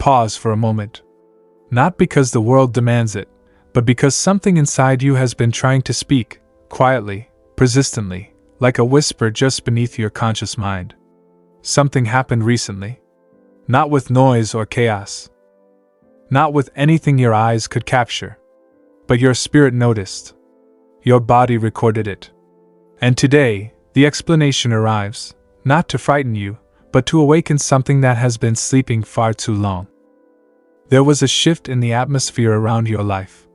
pause for a moment. Not because the world demands it, but because something inside you has been trying to speak, quietly, persistently, like a whisper just beneath your conscious mind. Something happened recently. Not with noise or chaos. Not with anything your eyes could capture. But your spirit noticed. Your body recorded it. And today, the explanation arrives, not to frighten you, but to awaken something that has been sleeping far too long. There was a shift in the atmosphere around your life.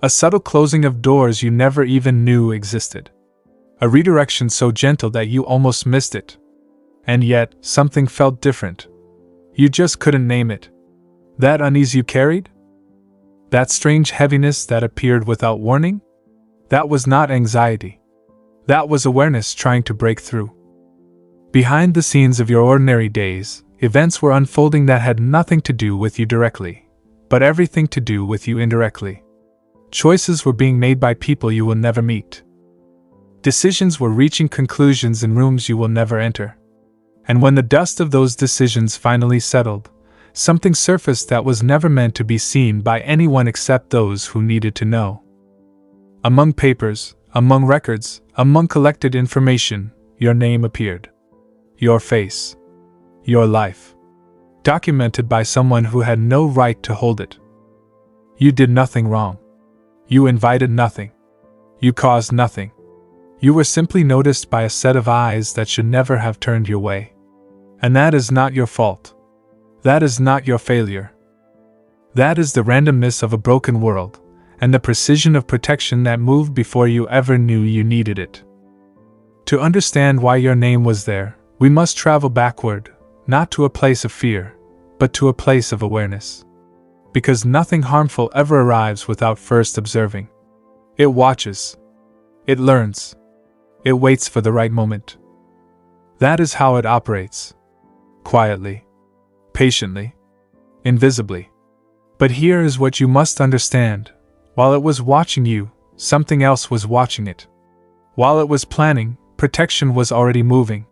A subtle closing of doors you never even knew existed. A redirection so gentle that you almost missed it. And yet, something felt different. You just couldn't name it. That unease you carried? That strange heaviness that appeared without warning? That was not anxiety. That was awareness trying to break through. Behind the scenes of your ordinary days, events were unfolding that had nothing to do with you directly, but everything to do with you indirectly. Choices were being made by people you will never meet. Decisions were reaching conclusions in rooms you will never enter. And when the dust of those decisions finally settled, something surfaced that was never meant to be seen by anyone except those who needed to know. Among papers, among records, among collected information, your name appeared. Your face. Your life. Documented by someone who had no right to hold it. You did nothing wrong. You invited nothing. You caused nothing. You were simply noticed by a set of eyes that should never have turned your way. And that is not your fault. That is not your failure. That is the randomness of a broken world, and the precision of protection that moved before you ever knew you needed it. To understand why your name was there, we must travel backward, not to a place of fear, but to a place of awareness. Because nothing harmful ever arrives without first observing. It watches. It learns. It waits for the right moment. That is how it operates. Quietly. Patiently. Invisibly. But here is what you must understand. While it was watching you, something else was watching it. While it was planning, protection was already moving.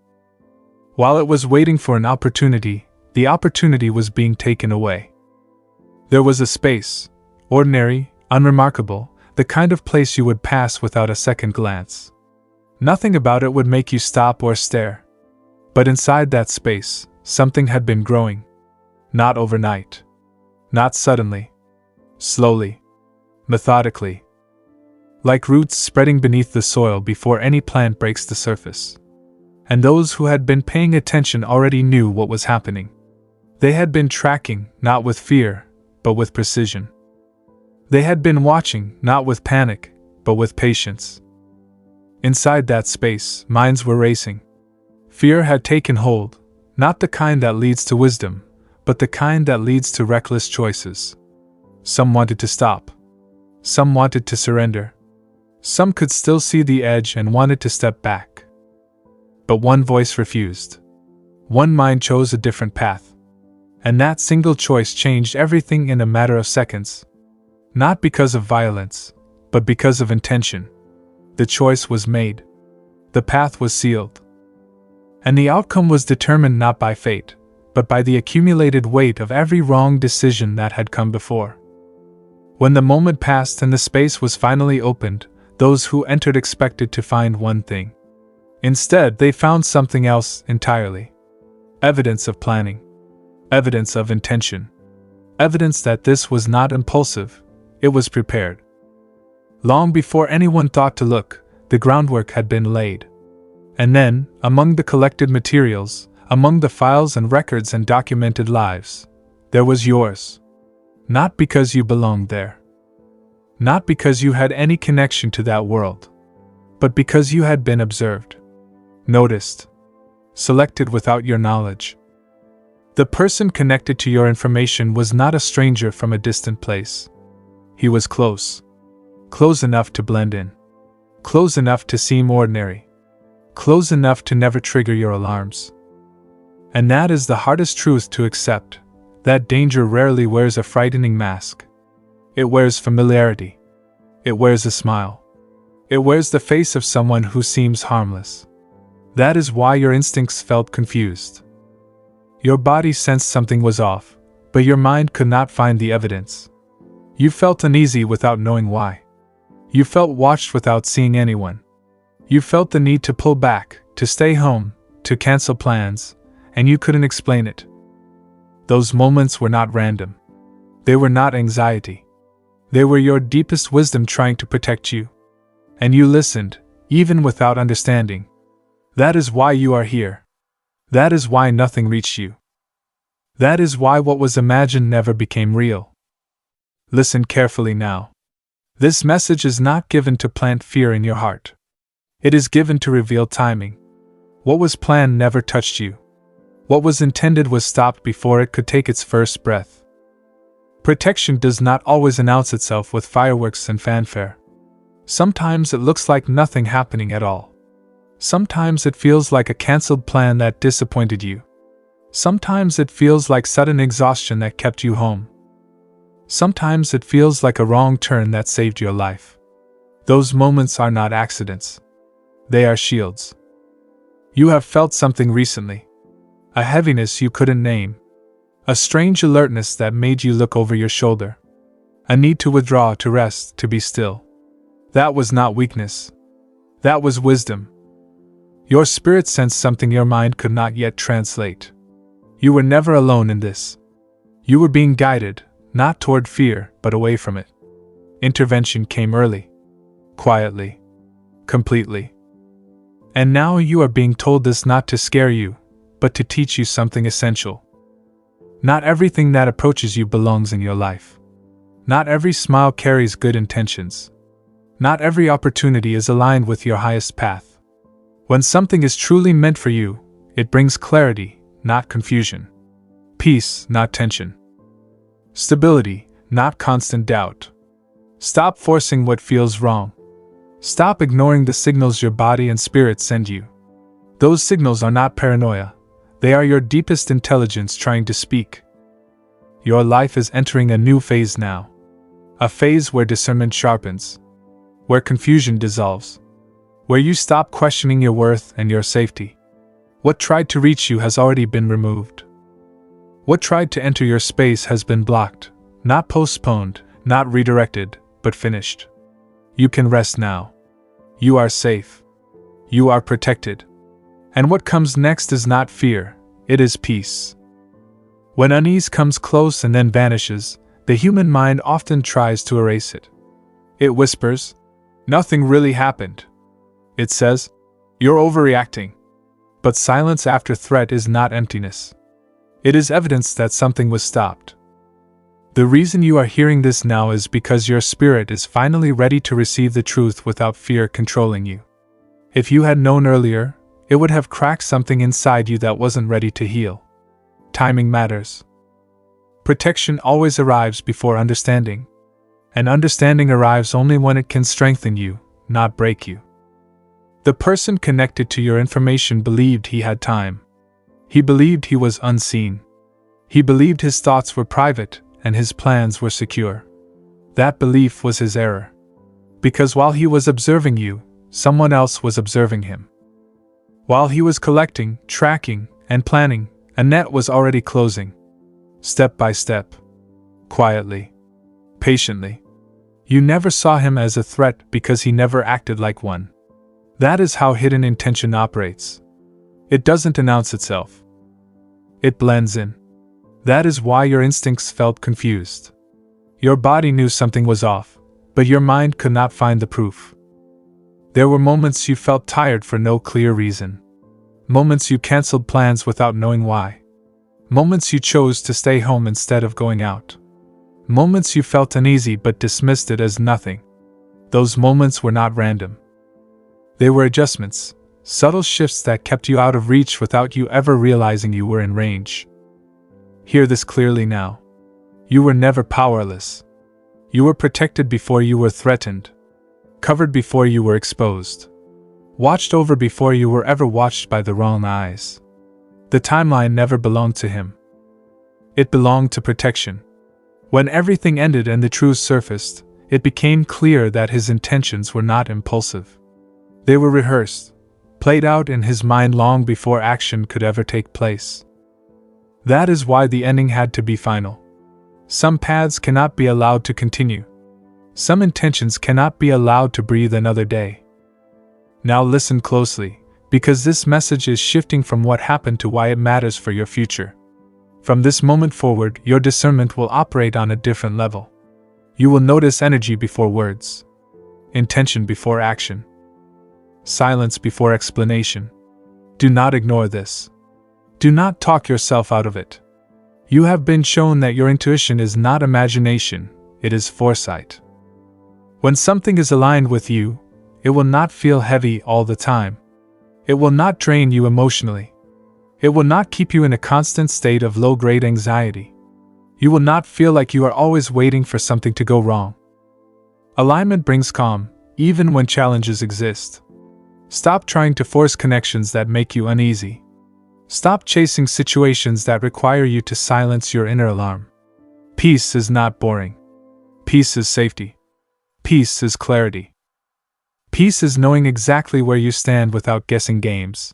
While it was waiting for an opportunity, the opportunity was being taken away. There was a space, ordinary, unremarkable, the kind of place you would pass without a second glance. Nothing about it would make you stop or stare. But inside that space, something had been growing. Not overnight. Not suddenly. Slowly. Methodically. Like roots spreading beneath the soil before any plant breaks the surface. And those who had been paying attention already knew what was happening. They had been tracking, not with fear, but with precision. They had been watching, not with panic, but with patience. Inside that space, minds were racing. Fear had taken hold, not the kind that leads to wisdom, but the kind that leads to reckless choices. Some wanted to stop. Some wanted to surrender. Some could still see the edge and wanted to step back. But one voice refused. One mind chose a different path. And that single choice changed everything in a matter of seconds. Not because of violence, but because of intention. The choice was made. The path was sealed. And the outcome was determined not by fate, but by the accumulated weight of every wrong decision that had come before. When the moment passed and the space was finally opened, those who entered expected to find one thing. Instead, they found something else entirely. Evidence of planning. Evidence of intention. Evidence that this was not impulsive, it was prepared. Long before anyone thought to look, the groundwork had been laid. And then, among the collected materials, among the files and records and documented lives, there was yours. Not because you belonged there. Not because you had any connection to that world. But because you had been observed. Noticed. Selected without your knowledge. The person connected to your information was not a stranger from a distant place. He was close. Close enough to blend in. Close enough to seem ordinary. Close enough to never trigger your alarms. And that is the hardest truth to accept, that danger rarely wears a frightening mask. It wears familiarity. It wears a smile. It wears the face of someone who seems harmless. That is why your instincts felt confused. Your body sensed something was off, but your mind could not find the evidence. You felt uneasy without knowing why. You felt watched without seeing anyone. You felt the need to pull back, to stay home, to cancel plans, and you couldn't explain it. Those moments were not random. They were not anxiety. They were your deepest wisdom trying to protect you. And you listened, even without understanding. That is why you are here. That is why nothing reached you. That is why what was imagined never became real. Listen carefully now. This message is not given to plant fear in your heart. It is given to reveal timing. What was planned never touched you. What was intended was stopped before it could take its first breath. Protection does not always announce itself with fireworks and fanfare. Sometimes it looks like nothing happening at all. Sometimes it feels like a cancelled plan that disappointed you. Sometimes it feels like sudden exhaustion that kept you home. Sometimes it feels like a wrong turn that saved your life. Those moments are not accidents. They are shields. You have felt something recently. A heaviness you couldn't name. A strange alertness that made you look over your shoulder. A need to withdraw, to rest, to be still. That was not weakness. That was wisdom. Your spirit sensed something your mind could not yet translate. You were never alone in this. You were being guided, not toward fear, but away from it. Intervention came early. Quietly. Completely. And now you are being told this not to scare you, but to teach you something essential. Not everything that approaches you belongs in your life. Not every smile carries good intentions. Not every opportunity is aligned with your highest path. When something is truly meant for you, it brings clarity, not confusion. Peace, not tension. Stability, not constant doubt. Stop forcing what feels wrong. Stop ignoring the signals your body and spirit send you. Those signals are not paranoia. They are your deepest intelligence trying to speak. Your life is entering a new phase now. A phase where discernment sharpens. Where confusion dissolves. Where you stop questioning your worth and your safety. What tried to reach you has already been removed. What tried to enter your space has been blocked, not postponed, not redirected, but finished. You can rest now. You are safe. You are protected. And what comes next is not fear, it is peace. When unease comes close and then vanishes, the human mind often tries to erase it. It whispers, "Nothing really happened." It says, "You're overreacting." But silence after threat is not emptiness. It is evidence that something was stopped. The reason you are hearing this now is because your spirit is finally ready to receive the truth without fear controlling you. If you had known earlier, it would have cracked something inside you that wasn't ready to heal. Timing matters. Protection always arrives before understanding. And understanding arrives only when it can strengthen you, not break you. The person connected to your information believed he had time. He believed he was unseen. He believed his thoughts were private and his plans were secure. That belief was his error. Because while he was observing you, someone else was observing him. While he was collecting, tracking, and planning, a net was already closing. Step by step. Quietly. Patiently. You never saw him as a threat because he never acted like one. That is how hidden intention operates. It doesn't announce itself. It blends in. That is why your instincts felt confused. Your body knew something was off, but your mind could not find the proof. There were moments you felt tired for no clear reason. Moments you canceled plans without knowing why. Moments you chose to stay home instead of going out. Moments you felt uneasy but dismissed it as nothing. Those moments were not random. They were adjustments, subtle shifts that kept you out of reach without you ever realizing you were in range. Hear this clearly now. You were never powerless. You were protected before you were threatened. Covered before you were exposed. Watched over before you were ever watched by the wrong eyes. The timeline never belonged to him. It belonged to protection. When everything ended and the truth surfaced, it became clear that his intentions were not impulsive. They were rehearsed, played out in his mind long before action could ever take place. That is why the ending had to be final. Some paths cannot be allowed to continue. Some intentions cannot be allowed to breathe another day. Now listen closely, because this message is shifting from what happened to why it matters for your future. From this moment forward, your discernment will operate on a different level. You will notice energy before words, intention before action, silence before explanation. Do not ignore this. Do not talk yourself out of it. You have been shown that your intuition is not imagination, it is foresight. When something is aligned with you, it will not feel heavy all the time. It will not drain you emotionally. It will not keep you in a constant state of low-grade anxiety. You will not feel like you are always waiting for something to go wrong. Alignment brings calm, even when challenges exist. Stop trying to force connections that make you uneasy. Stop chasing situations that require you to silence your inner alarm. Peace is not boring. Peace is safety. Peace is clarity. Peace is knowing exactly where you stand without guessing games.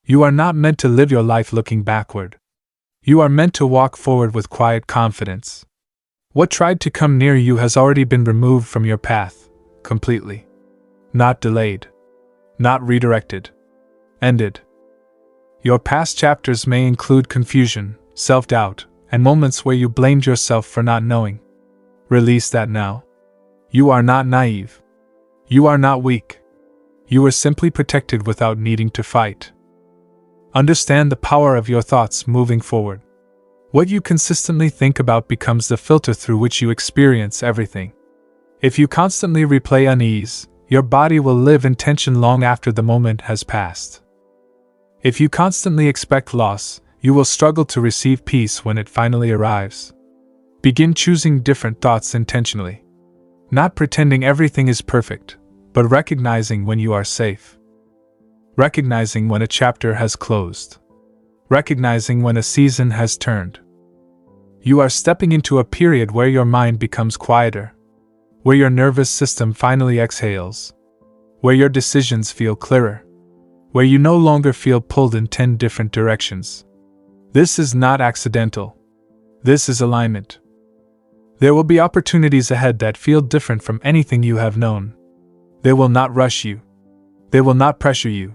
You are not meant to live your life looking backward. You are meant to walk forward with quiet confidence. What tried to come near you has already been removed from your path, completely. Not delayed. Not redirected. Ended. Your past chapters may include confusion, self-doubt, and moments where you blamed yourself for not knowing. Release that now. You are not naive. You are not weak. You are simply protected without needing to fight. Understand the power of your thoughts moving forward. What you consistently think about becomes the filter through which you experience everything. If you constantly replay unease, your body will live in tension long after the moment has passed. If you constantly expect loss, you will struggle to receive peace when it finally arrives. Begin choosing different thoughts intentionally. Not pretending everything is perfect, but recognizing when you are safe. Recognizing when a chapter has closed. Recognizing when a season has turned. You are stepping into a period where your mind becomes quieter, where your nervous system finally exhales, where your decisions feel clearer, where you no longer feel pulled in 10 different directions. This is not accidental. This is alignment. There will be opportunities ahead that feel different from anything you have known. They will not rush you. They will not pressure you.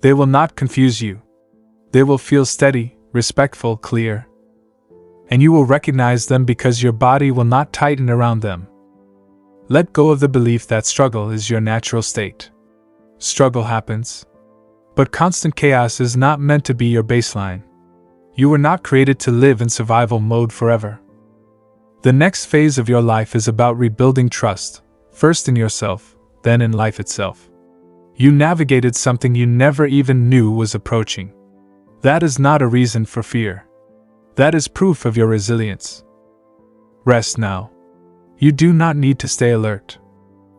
They will not confuse you. They will feel steady, respectful, clear. And you will recognize them because your body will not tighten around them. Let go of the belief that struggle is your natural state. Struggle happens. But constant chaos is not meant to be your baseline. You were not created to live in survival mode forever. The next phase of your life is about rebuilding trust, first in yourself, then in life itself. You navigated something you never even knew was approaching. That is not a reason for fear. That is proof of your resilience. Rest now. You do not need to stay alert.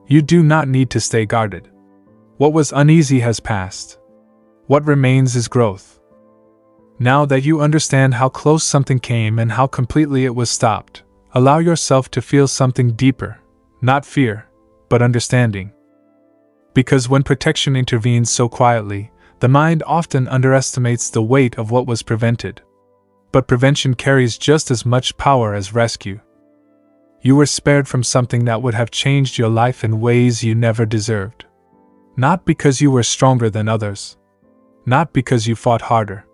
You do not need to stay guarded. What was uneasy has passed. What remains is growth. Now that you understand how close something came and how completely it was stopped, allow yourself to feel something deeper, not fear, but understanding. Because when protection intervenes so quietly, the mind often underestimates the weight of what was prevented. But prevention carries just as much power as rescue. You were spared from something that would have changed your life in ways you never deserved. Not because you were stronger than others. Not because you fought harder.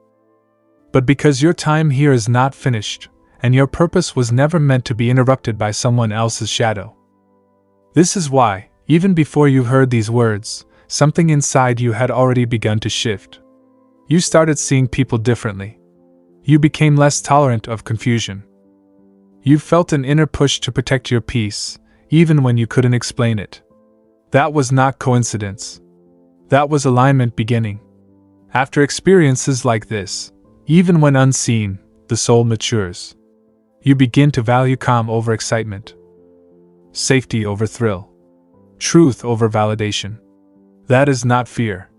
But because your time here is not finished, and your purpose was never meant to be interrupted by someone else's shadow. This is why, even before you heard these words, something inside you had already begun to shift. You started seeing people differently. You became less tolerant of confusion. You felt an inner push to protect your peace, even when you couldn't explain it. That was not coincidence. That was alignment beginning. After experiences like this, even when unseen, the soul matures. You begin to value calm over excitement, safety over thrill, truth over validation. That is not fear.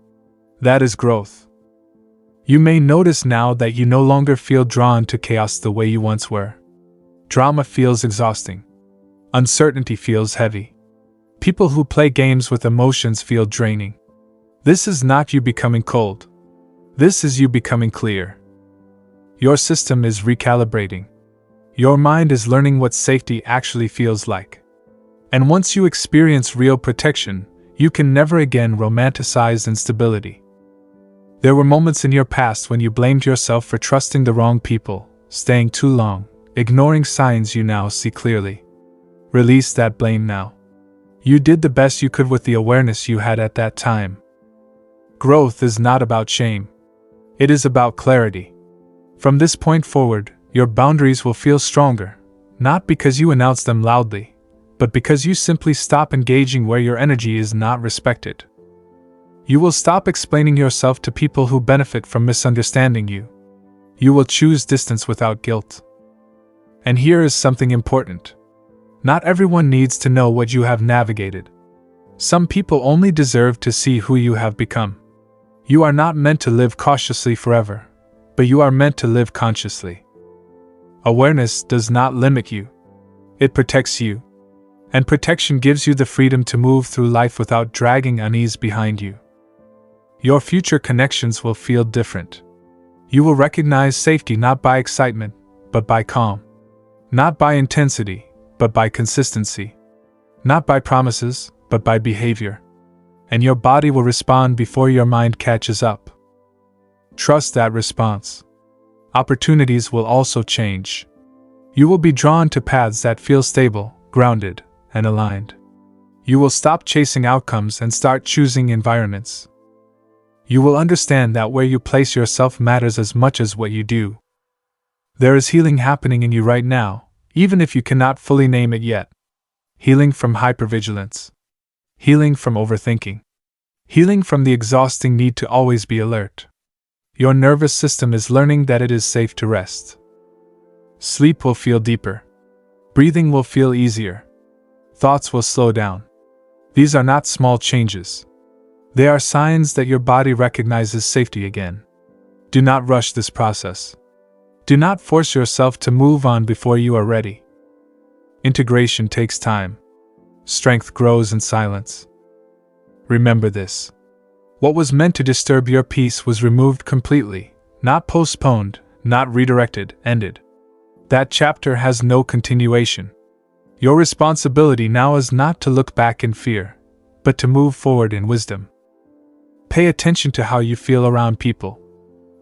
That is growth. You may notice now that you no longer feel drawn to chaos the way you once were. Drama feels exhausting. Uncertainty feels heavy. People who play games with emotions feel draining. This is not you becoming cold. This is you becoming clear. Your system is recalibrating. Your mind is learning what safety actually feels like. And once you experience real protection, you can never again romanticize instability. There were moments in your past when you blamed yourself for trusting the wrong people, staying too long, ignoring signs you now see clearly. Release that blame now. You did the best you could with the awareness you had at that time. Growth is not about shame. It is about clarity. From this point forward, your boundaries will feel stronger, not because you announce them loudly, but because you simply stop engaging where your energy is not respected. You will stop explaining yourself to people who benefit from misunderstanding you. You will choose distance without guilt. And here is something important. Not everyone needs to know what you have navigated. Some people only deserve to see who you have become. You are not meant to live cautiously forever, but you are meant to live consciously. Awareness does not limit you. It protects you. And protection gives you the freedom to move through life without dragging unease behind you. Your future connections will feel different. You will recognize safety not by excitement, but by calm. Not by intensity, but by consistency. Not by promises, but by behavior. And your body will respond before your mind catches up. Trust that response. Opportunities will also change. You will be drawn to paths that feel stable, grounded, and aligned. You will stop chasing outcomes and start choosing environments. You will understand that where you place yourself matters as much as what you do. There is healing happening in you right now, even if you cannot fully name it yet. Healing from hypervigilance. Healing from overthinking. Healing from the exhausting need to always be alert. Your nervous system is learning that it is safe to rest. Sleep will feel deeper. Breathing will feel easier. Thoughts will slow down. These are not small changes. They are signs that your body recognizes safety again. Do not rush this process. Do not force yourself to move on before you are ready. Integration takes time. Strength grows in silence. Remember this. What was meant to disturb your peace was removed completely, not postponed, not redirected, ended. That chapter has no continuation. Your responsibility now is not to look back in fear, but to move forward in wisdom. Pay attention to how you feel around people.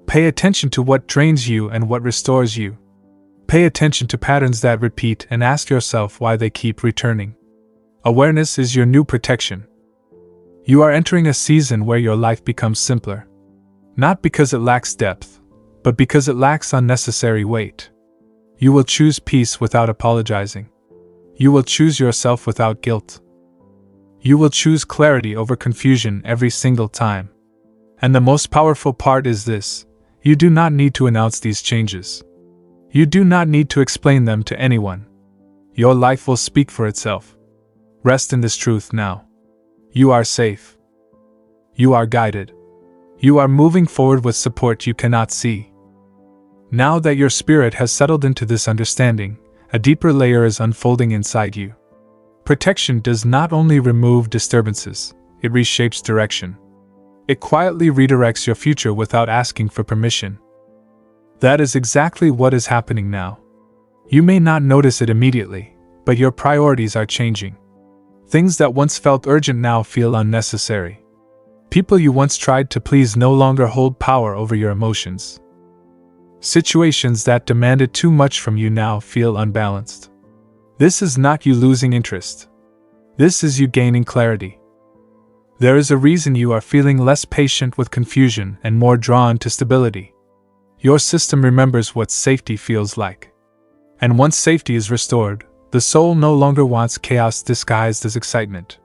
Pay attention to what drains you and what restores you. Pay attention to patterns that repeat and ask yourself why they keep returning. Awareness is your new protection. You are entering a season where your life becomes simpler. Not because it lacks depth, but because it lacks unnecessary weight. You will choose peace without apologizing. You will choose yourself without guilt. You will choose clarity over confusion every single time. And the most powerful part is this: you do not need to announce these changes. You do not need to explain them to anyone. Your life will speak for itself. Rest in this truth now. You are safe. You are guided. You are moving forward with support you cannot see. Now that your spirit has settled into this understanding, a deeper layer is unfolding inside you. Protection does not only remove disturbances, it reshapes direction. It quietly redirects your future without asking for permission. That is exactly what is happening now. You may not notice it immediately, but your priorities are changing. Things that once felt urgent now feel unnecessary. People you once tried to please no longer hold power over your emotions. Situations that demanded too much from you now feel unbalanced. This is not you losing interest. This is you gaining clarity. There is a reason you are feeling less patient with confusion and more drawn to stability. Your system remembers what safety feels like. And once safety is restored, the soul no longer wants chaos disguised as excitement.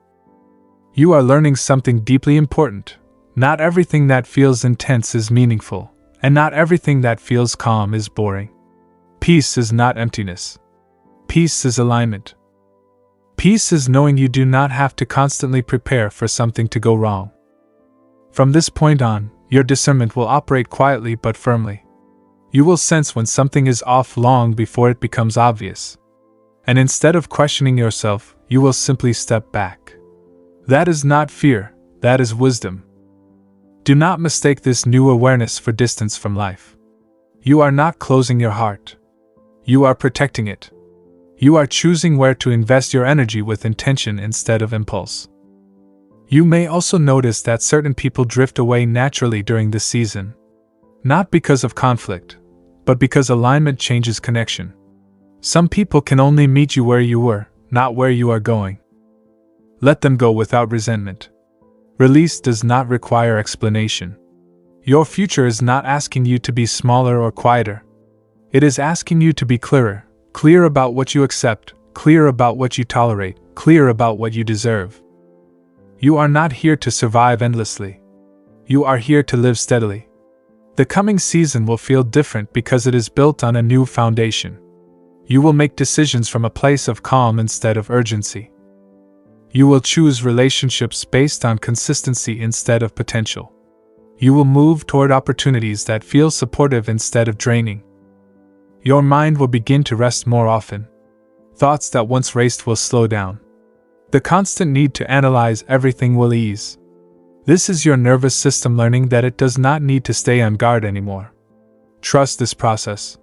You are learning something deeply important. Not everything that feels intense is meaningful, and not everything that feels calm is boring. Peace is not emptiness. Peace is alignment. Peace is knowing you do not have to constantly prepare for something to go wrong. From this point on, your discernment will operate quietly but firmly. You will sense when something is off long before it becomes obvious. And instead of questioning yourself, you will simply step back. That is not fear, that is wisdom. Do not mistake this new awareness for distance from life. You are not closing your heart. You are protecting it. You are choosing where to invest your energy with intention instead of impulse. You may also notice that certain people drift away naturally during this season. Not because of conflict, but because alignment changes connection. Some people can only meet you where you were, not where you are going. Let them go without resentment. Release does not require explanation. Your future is not asking you to be smaller or quieter. It is asking you to be clearer, clear about what you accept, clear about what you tolerate, clear about what you deserve. You are not here to survive endlessly. You are here to live steadily. The coming season will feel different because it is built on a new foundation. You will make decisions from a place of calm instead of urgency. You will choose relationships based on consistency instead of potential. You will move toward opportunities that feel supportive instead of draining. Your mind will begin to rest more often. Thoughts that once raced will slow down. The constant need to analyze everything will ease. This is your nervous system learning that it does not need to stay on guard anymore. Trust this process.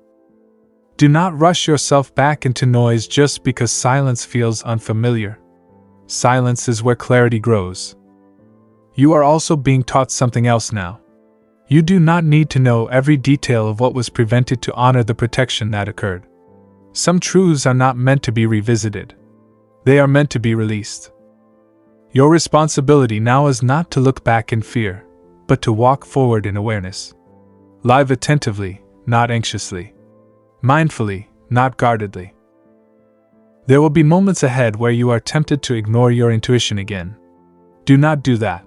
Do not rush yourself back into noise just because silence feels unfamiliar. Silence is where clarity grows. You are also being taught something else now. You do not need to know every detail of what was prevented to honor the protection that occurred. Some truths are not meant to be revisited. They are meant to be released. Your responsibility now is not to look back in fear, but to walk forward in awareness. Live attentively, not anxiously. Mindfully, not guardedly. There will be moments ahead where you are tempted to ignore your intuition again. Do not do that.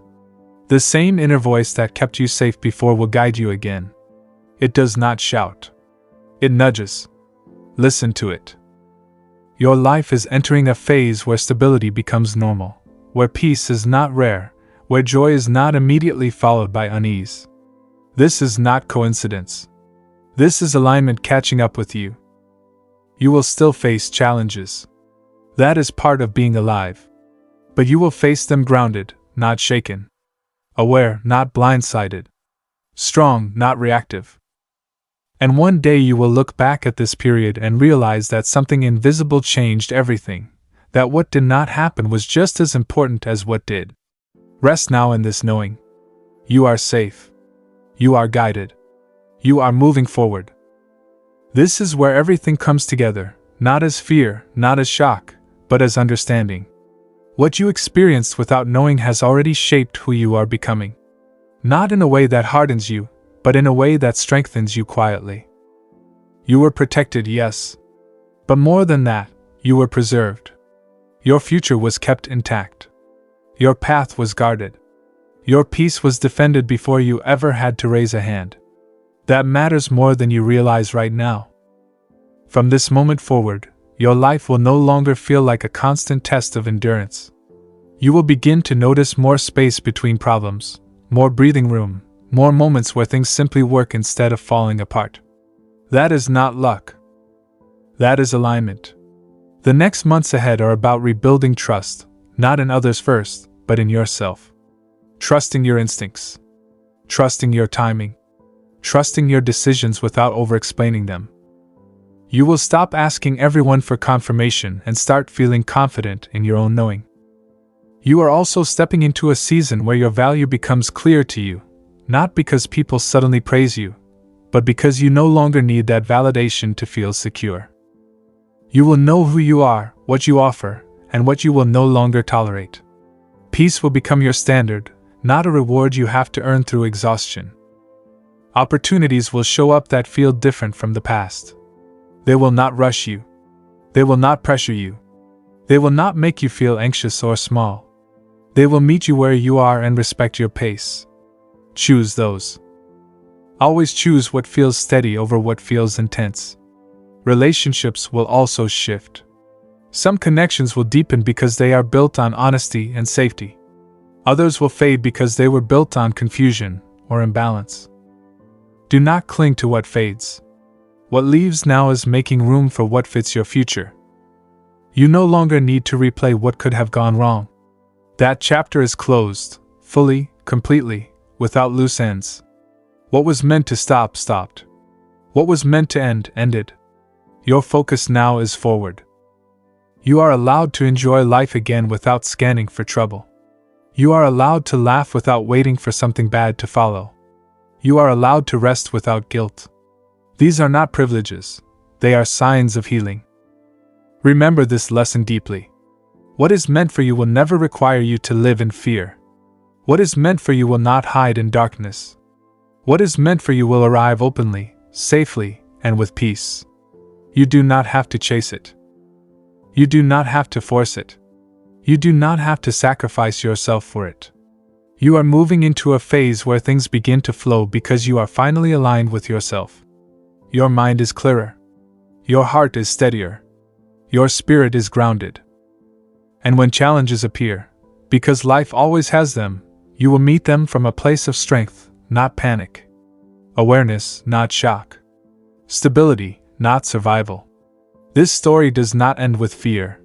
The same inner voice that kept you safe before will guide you again. It does not shout. It nudges. Listen to it. Your life is entering a phase where stability becomes normal, where peace is not rare, where joy is not immediately followed by unease. This is not coincidence. This is alignment catching up with you. You will still face challenges. That is part of being alive. But you will face them grounded, not shaken. Aware, not blindsided. Strong, not reactive. And one day you will look back at this period and realize that something invisible changed everything, that what did not happen was just as important as what did. Rest now in this knowing. You are safe. You are guided. You are moving forward. This is where everything comes together, not as fear, not as shock, but as understanding. What you experienced without knowing has already shaped who you are becoming. Not in a way that hardens you, but in a way that strengthens you quietly. You were protected, yes. But more than that, you were preserved. Your future was kept intact. Your path was guarded. Your peace was defended before you ever had to raise a hand. That matters more than you realize right now. From this moment forward, your life will no longer feel like a constant test of endurance. You will begin to notice more space between problems, more breathing room, more moments where things simply work instead of falling apart. That is not luck. That is alignment. The next months ahead are about rebuilding trust, not in others first, but in yourself. Trusting your instincts. Trusting your timing. Trusting your decisions without over-explaining them. You will stop asking everyone for confirmation and start feeling confident in your own knowing. You are also stepping into a season where your value becomes clear to you, not because people suddenly praise you, but because you no longer need that validation to feel secure. You will know who you are, what you offer, and what you will no longer tolerate. Peace will become your standard, not a reward you have to earn through exhaustion. Opportunities will show up that feel different from the past. They will not rush you. They will not pressure you. They will not make you feel anxious or small. They will meet you where you are and respect your pace. Choose those. Always choose what feels steady over what feels intense. Relationships will also shift. Some connections will deepen because they are built on honesty and safety. Others will fade because they were built on confusion or imbalance. Do not cling to what fades. What leaves now is making room for what fits your future. You no longer need to replay what could have gone wrong. That chapter is closed, fully, completely, without loose ends. What was meant to stop, stopped. What was meant to end, ended. Your focus now is forward. You are allowed to enjoy life again without scanning for trouble. You are allowed to laugh without waiting for something bad to follow. You are allowed to rest without guilt. These are not privileges, they are signs of healing. Remember this lesson deeply. What is meant for you will never require you to live in fear. What is meant for you will not hide in darkness. What is meant for you will arrive openly, safely, and with peace. You do not have to chase it. You do not have to force it. You do not have to sacrifice yourself for it. You are moving into a phase where things begin to flow because you are finally aligned with yourself. Your mind is clearer. Your heart is steadier. Your spirit is grounded. And when challenges appear, because life always has them, you will meet them from a place of strength, not panic. Awareness, not shock. Stability, not survival. This story does not end with fear.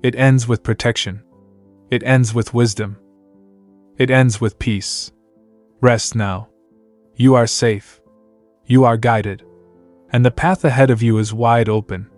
It ends with protection. It ends with wisdom. It ends with peace. Rest now. You are safe. You are guided. And the path ahead of you is wide open.